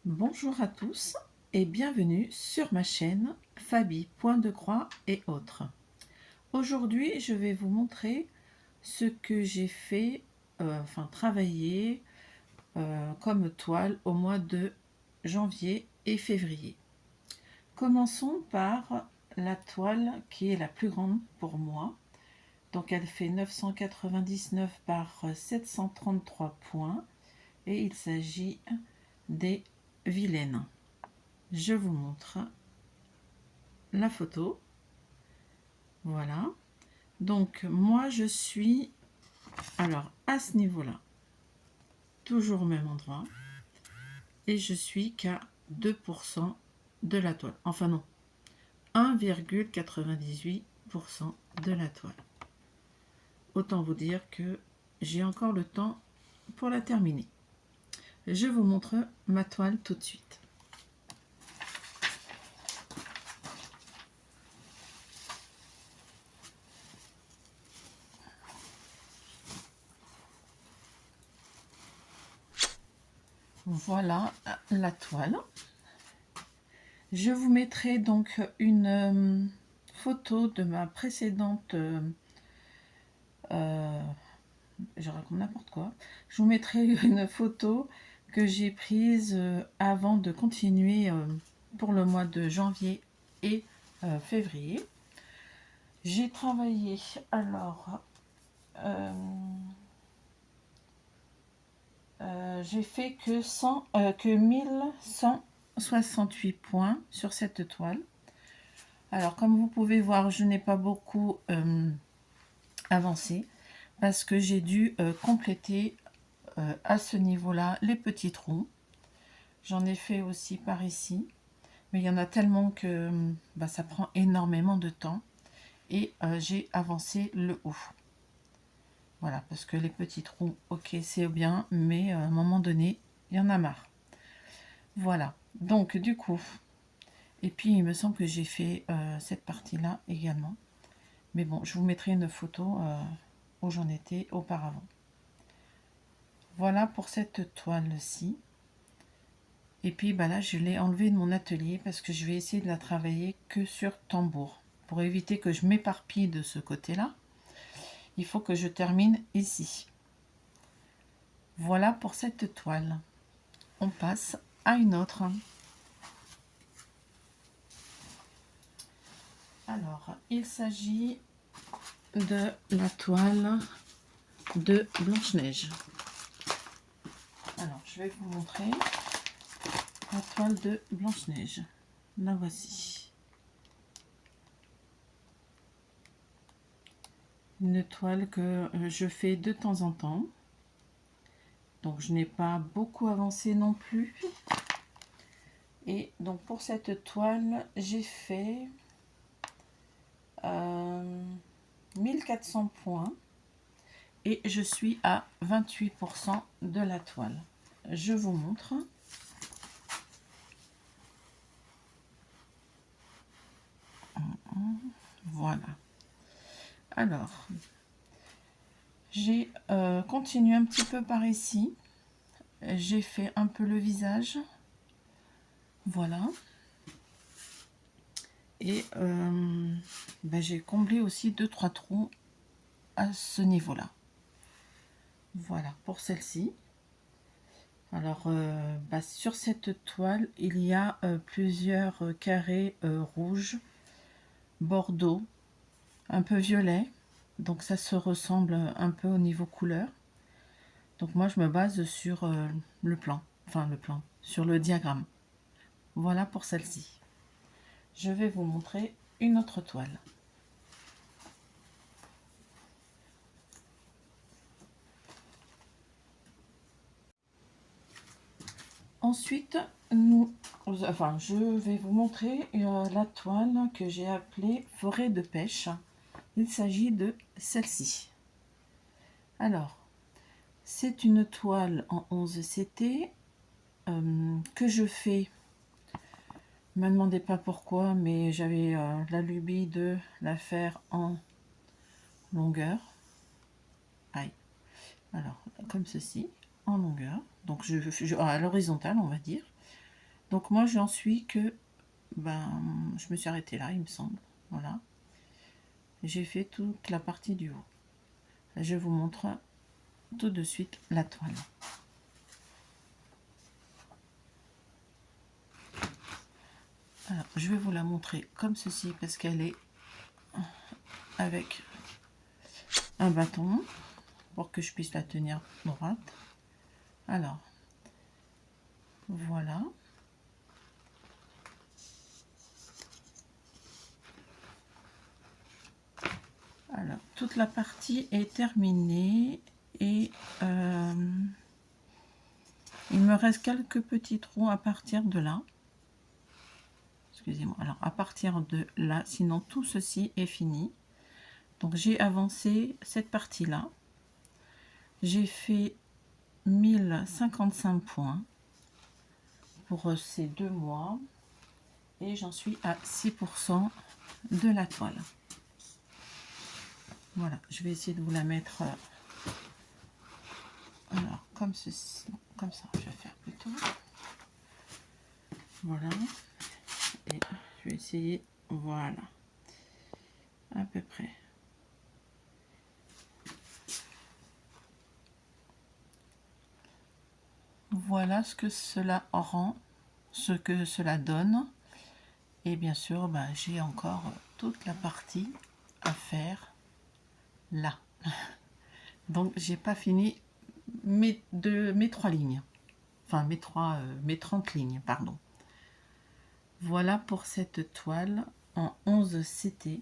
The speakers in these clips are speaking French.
Bonjour à tous et bienvenue sur ma chaîne Fabi Point de Croix et autres. Aujourd'hui, je vais vous montrer ce que j'ai fait, travailler comme toile au mois de janvier et février. Commençons par la toile qui est la plus grande pour moi. Donc elle fait 999 par 733 points et il s'agit des vilaines. Je vous montre la photo. Voilà. Donc moi je suis à ce niveau là, toujours au même endroit, et je suis qu'à 2% de la toile, enfin non, 1,98% de la toile. Autant vous dire que j'ai encore le temps pour la terminer. Je vous montre ma toile tout de suite. Voilà la toile. Je vous mettrai donc une photo de ma précédente je raconte n'importe quoi. Je vous mettrai une photo que j'ai prise avant de continuer pour le mois de janvier et février. J'ai travaillé j'ai fait que 1168 points sur cette toile. Alors comme vous pouvez voir, je n'ai pas beaucoup avancé parce que j'ai dû compléter à ce niveau-là les petits trous. J'en ai fait aussi par ici, mais il y en a tellement que ça prend énormément de temps et j'ai avancé le haut. Voilà, parce que les petits trous, ok, c'est bien, mais à un moment donné, il y en a marre. Voilà, donc du coup, et puis il me semble que j'ai fait cette partie-là également. Mais bon, je vous mettrai une photo où j'en étais auparavant. Voilà pour cette toile-ci. Et puis là, je l'ai enlevée de mon atelier parce que je vais essayer de la travailler que sur tambour. Pour éviter que je m'éparpille de ce côté-là, il faut que je termine ici. Voilà pour cette toile. On passe à une autre. Alors, il s'agit de la toile de Blanche-Neige. Alors, je vais vous montrer la toile de Blanche-Neige. La voici. Une toile que je fais de temps en temps. Donc, je n'ai pas beaucoup avancé non plus. Et donc, pour cette toile, j'ai fait 1400 points. Et je suis à 28% de la toile. Je vous montre. Voilà. Alors, j'ai continué un petit peu par ici. J'ai fait un peu le visage. Voilà. Et j'ai comblé aussi 2-3 trous à ce niveau-là. Voilà pour celle-ci. Alors, sur cette toile, il y a plusieurs carrés rouges, bordeaux, un peu violet. Donc ça se ressemble un peu au niveau couleur. Donc moi je me base sur le plan, sur le diagramme. Voilà pour celle-ci. Je vais vous montrer une autre toile. Ensuite, je vais vous montrer la toile que j'ai appelée forêt de pêche. Il s'agit de celle-ci. Alors, c'est une toile en 11 CT que je fais. Ne me demandez pas pourquoi, mais j'avais la lubie de la faire en longueur. Aïe. Alors, comme ceci, en longueur. Donc, à l'horizontale, on va dire. Donc moi j'en suis que, je me suis arrêtée là, il me semble. Voilà. J'ai fait toute la partie du haut. Je vous montre tout de suite la toile. Alors, je vais vous la montrer comme ceci parce qu'elle est avec un bâton pour que je puisse la tenir droite. Alors, voilà. Alors, toute la partie est terminée et il me reste quelques petits trous à partir de là. Excusez-moi. Alors, à partir de là, sinon tout ceci est fini. Donc, j'ai avancé cette partie-là. J'ai fait 1055 points pour ces 2 mois et j'en suis à 6% de la toile. Voilà, je vais essayer de vous la mettre alors comme ceci, comme ça je vais faire plutôt. Voilà, et je vais essayer, voilà, à peu près. Voilà ce que cela rend, ce que cela donne. Et bien sûr, j'ai encore toute la partie à faire là. Donc j'ai pas fini mes 3 lignes. Enfin mes 30 lignes, pardon. Voilà pour cette toile en 11 CT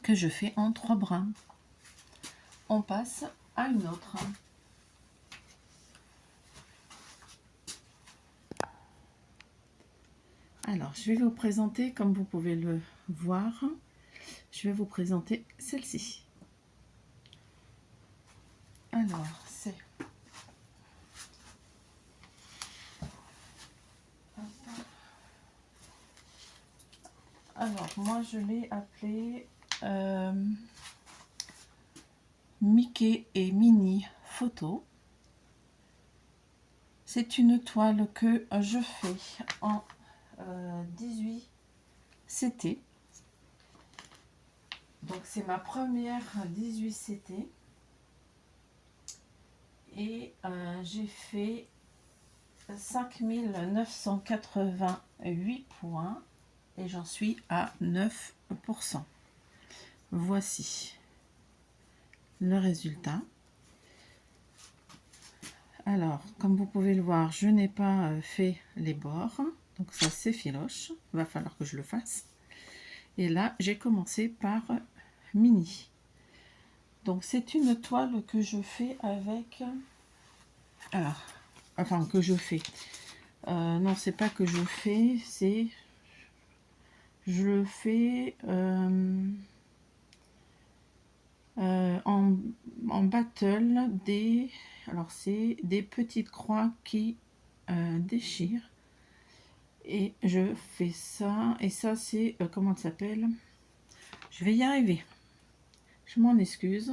que je fais en 3 brins. On passe à une autre. Alors, je vais vous présenter, comme vous pouvez le voir, je vais vous présenter celle-ci. Alors, c'est... Alors, moi, je l'ai appelée Mickey et Minnie Photo. C'est une toile que je fais en 18 CT. Donc, c'est ma première 18 CT. Et j'ai fait 5988 points et j'en suis à 9%. Voici le résultat. Alors, comme vous pouvez le voir, je n'ai pas fait les bords, donc ça c'est filoche, il va falloir que je le fasse. Et là, j'ai commencé par Mini. Donc c'est une toile que je fais avec... Alors, enfin que je fais. Non, c'est pas que je fais, c'est... Je le fais en battle des... Alors c'est des petites croix qui déchirent. Et je fais ça. Et ça c'est... comment ça s'appelle? Je vais y arriver. Je m'en excuse.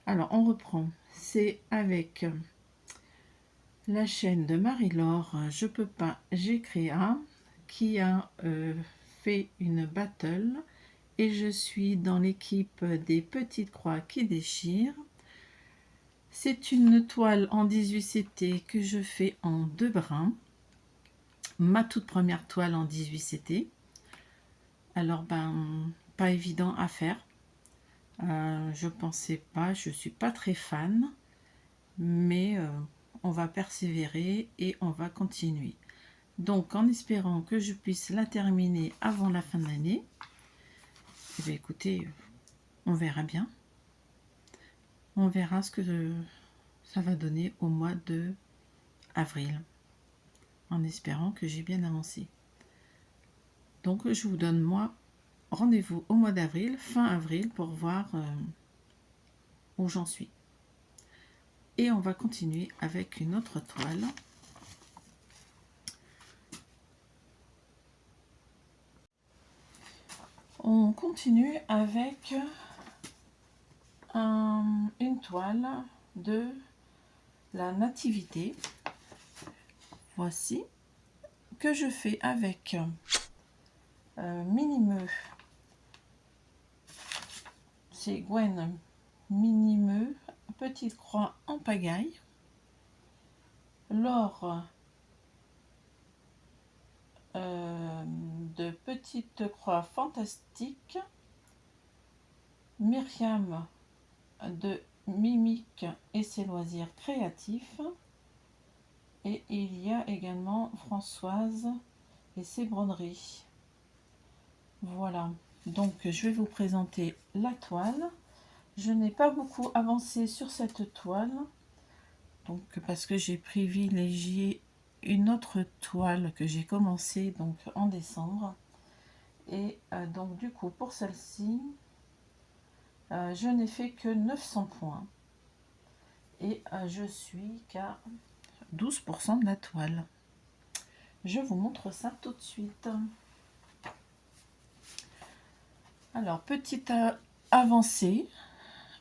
Alors on reprend. C'est avec la chaîne de Marie-Laure, Je peux pas, j'ai créé un, qui a fait une battle. Et je suis dans l'équipe des petites croix qui déchirent. C'est une toile en 18 CT que je fais en 2 brins. Ma toute première toile en 18 CT. Alors, pas évident à faire. Je pensais pas, je suis pas très fan. Mais on va persévérer et on va continuer. Donc, en espérant que je puisse la terminer avant la fin de l'année. Eh bien, écoutez, on verra bien. On verra ce que ça va donner au mois de avril, en espérant que j'ai bien avancé. Donc je vous donne moi rendez-vous au mois d'avril, fin avril, pour voir où j'en suis. Et on va continuer avec une autre toile. On continue avec une toile de la Nativité. Voici, que je fais avec Minimeux. C'est Gwen Minimeux, petite croix en pagaille. L'or de petite croix fantastique. Myriam de Mimique et ses loisirs créatifs. Et il y a également Françoise et ses broderies. Voilà, donc je vais vous présenter la toile. Je n'ai pas beaucoup avancé sur cette toile, donc parce que j'ai privilégié une autre toile que j'ai commencé donc en décembre. Et donc du coup pour celle-ci, je n'ai fait que 900 points. Et je suis qu'à 12% de la toile. Je vous montre ça tout de suite. Alors, petite avancée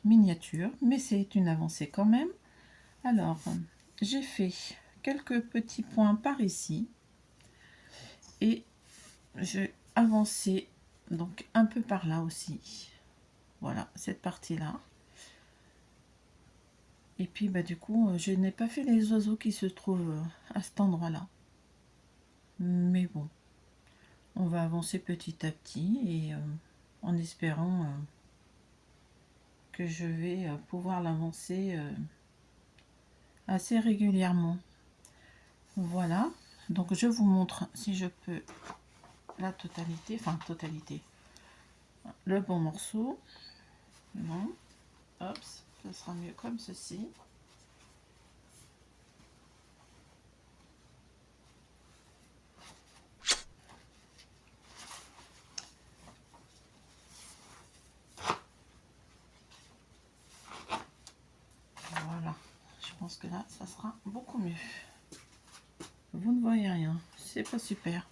miniature, mais c'est une avancée quand même. Alors, j'ai fait quelques petits points par ici et j'ai avancé donc un peu par là aussi. Voilà, cette partie-là. Et puis, bah, du coup, je n'ai pas fait les oiseaux qui se trouvent à cet endroit-là. Mais bon, on va avancer petit à petit et en espérant que je vais pouvoir l'avancer assez régulièrement. Voilà, donc je vous montre si je peux la totalité, enfin totalité, le bon morceau. Non, hop, ce sera mieux comme ceci. Voilà, je pense que là, ça sera beaucoup mieux. Vous ne voyez rien, c'est pas super.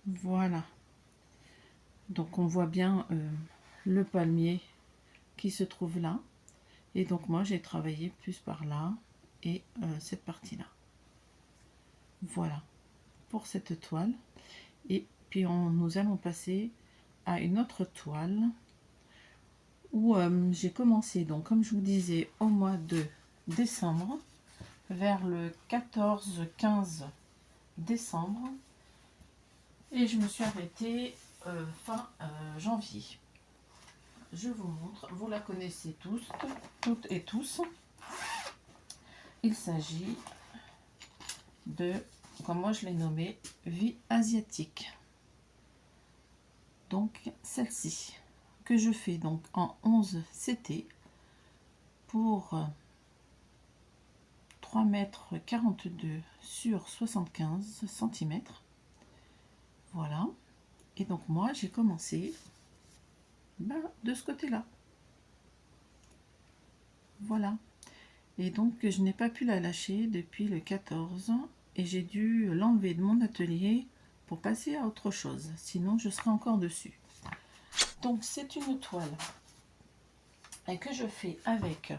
Voilà. Donc on voit bien le palmier qui se trouve là. Et donc moi j'ai travaillé plus par là et cette partie-là. Voilà pour cette toile. Et puis nous allons passer à une autre toile où j'ai commencé, donc comme je vous disais, au mois de décembre, vers le 14-15 décembre, et je me suis arrêtée fin janvier. Je vous montre, vous la connaissez tous, toutes et tous. Il s'agit de, comme moi je l'ai nommé, Vie asiatique. Donc celle-ci que je fais donc en 11 CT pour 3,42 m sur 75 cm. Voilà. Et donc moi j'ai commencé de ce côté là. Voilà. Et donc je n'ai pas pu la lâcher depuis le 14 et j'ai dû l'enlever de mon atelier pour passer à autre chose, sinon je serai encore dessus. Donc c'est une toile et que je fais avec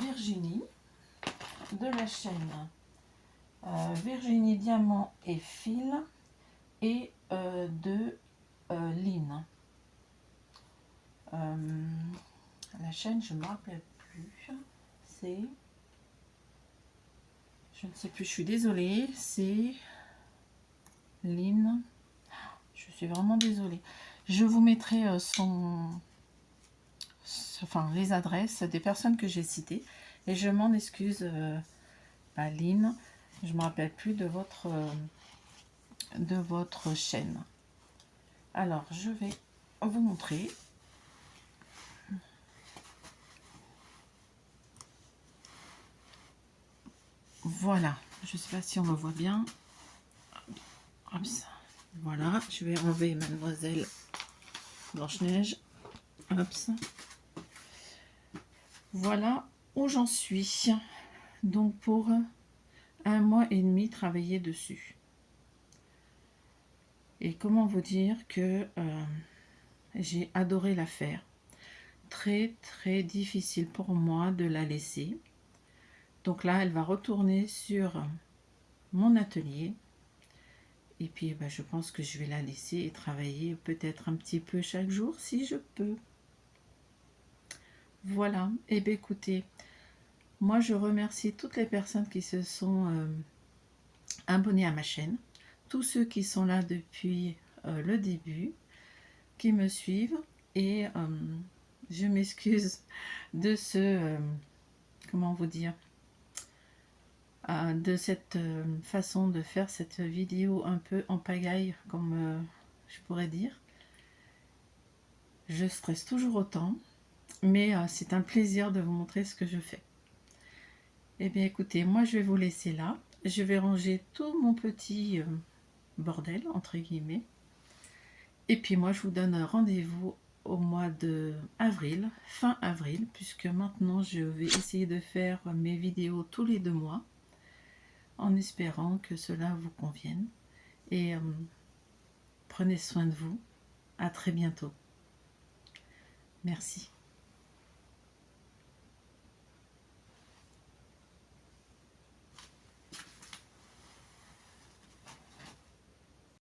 Virginie de la chaîne Virginie Diamant et Fil et de Lynn. La chaîne, je ne me rappelle plus, c'est, je ne sais plus, je suis désolée, c'est Lynn. Je suis vraiment désolée. Je vous mettrai les adresses des personnes que j'ai citées. Et je m'en excuse, Lynn, je ne me rappelle plus de votre chaîne. Alors, je vais vous montrer. Voilà, je ne sais pas si on le voit bien. Voilà, je vais enlever Mademoiselle Blanche-Neige. Voilà où j'en suis. Donc pour 1 mois et demi travailler dessus. Et comment vous dire que j'ai adoré la faire. très très difficile pour moi de la laisser. Donc là, elle va retourner sur mon atelier. Et puis, je pense que je vais la laisser et travailler peut-être un petit peu chaque jour si je peux. Voilà. Et bien, écoutez, moi, je remercie toutes les personnes qui se sont abonnées à ma chaîne. Tous ceux qui sont là depuis le début, qui me suivent. Et je m'excuse de comment vous dire, de cette façon de faire cette vidéo un peu en pagaille, comme je pourrais dire. Je stresse toujours autant, mais c'est un plaisir de vous montrer ce que je fais. Eh bien écoutez, moi je vais vous laisser là. Je vais ranger tout mon petit bordel, entre guillemets. Et puis moi je vous donne rendez-vous au mois de avril, fin avril, puisque maintenant je vais essayer de faire mes vidéos tous les 2 mois, en espérant que cela vous convienne. Et prenez soin de vous. À très bientôt. Merci.